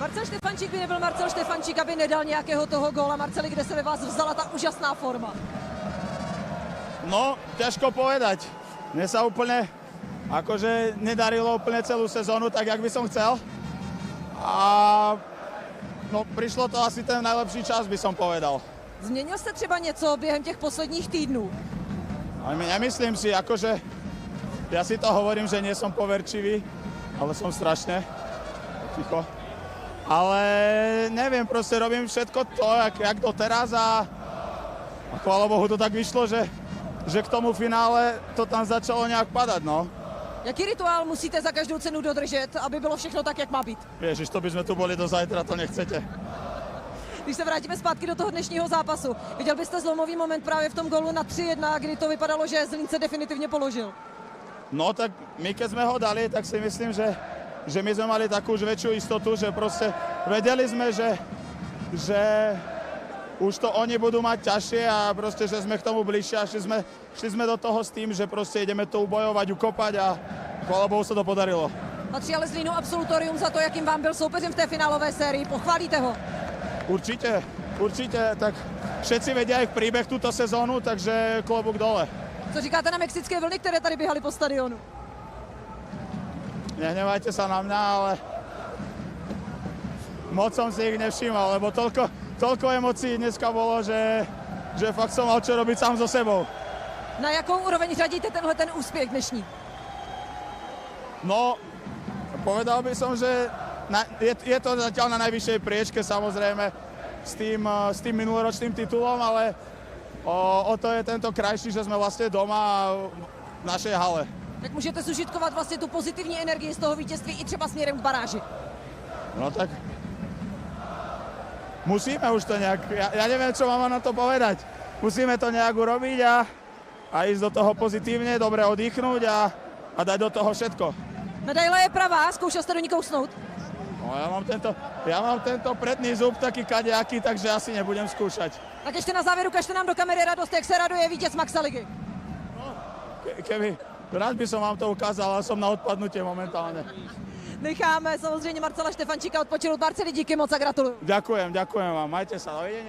Marcel Štefančík by nebyl Marcel Štefančík, aby nedal nějakého toho góla. Marceli, kde se ve vás vzala ta úžasná forma? No, ťažko povedať. Mne sa úplne akože nedarilo úplne celú sezónu tak, jak by som chcel. A no, prišlo to asi ten najlepší čas, by som povedal. Změnil jste třeba něco během těch posledních týdnů? Ale nemyslím si, akože ja si to hovorím, že nie som poverčivý, ale som strašne ticho. Ale neviem, proste robím všetko to, jak doteraz a chvála Bohu to tak vyšlo, že k tomu finále to tam začalo nějak padat, no. Jaký rituál musíte za každou cenu dodržet, aby bylo všechno tak, jak má být? Ježiš, to by sme tu boli do zajtra, to nechcete. Když se vrátíme zpátky do toho dnešního zápasu, viděl byste zlomový moment právě v tom gólu na 3-1, kdy to vypadalo, že Zlín se definitivně položil? No tak my keď sme ho dali, tak si myslím, že my sme mali takú už väčšiu istotu, že proste vedeli sme, že už to oni budú mať ťažšie a proste, že sme k tomu bližšie a šli sme do toho s tým, že proste ideme to ubojovať, ukopať a chvála Bohu sa to podarilo. Patří ale Zlínu absolutorium za to, jakým vám byl soupeřem v té finálové sérii. Pochválíte ho? Určite, tak všetci vedia ich príbeh túto sezónu, takže klobúk dole. Co říkáte na mexické vlny, které tady běhaly po stadionu? Nehnevajte sa na mňa, ale moc som si ich nevšímal, lebo toľko emócií dneska bolo, že fakt som mal čo robiť sám so sebou. Na jakou úroveň řadíte tenhle ten úspěch dnešní? No, povedal by som, že je to zatiaľ na najvyššej priečke, samozrejme, s tým minuloročným titulom, ale o to je tento krajší, že sme vlastne doma v našej hale. Tak můžete zužitkovat vlastně tu pozitivní energii z toho vítězství i třeba směrem k baráži. No tak musíme už to nejak, ja neviem, čo mám na to povedať. Musíme to nejak urobiť a ísť do toho pozitívne, dobre oddychnúť a dať do toho všetko. Medaile je pravá, zkoušel jste do ní kousnout? No, ja mám tento predný zub taký kadejaký, takže asi nebudem skúšať. Tak ještě na závěr ukažte nám do kamery radost, jak se raduje vítěz Maxa ligy. Keby, rád by som vám to ukázal, ale som na odpadnutie momentálne. Necháme samozřejmě Marcela Štefančíka odpočinout. Marceli, díky moc a gratuluju. Ďakujem vám, majte sa, dovidenia.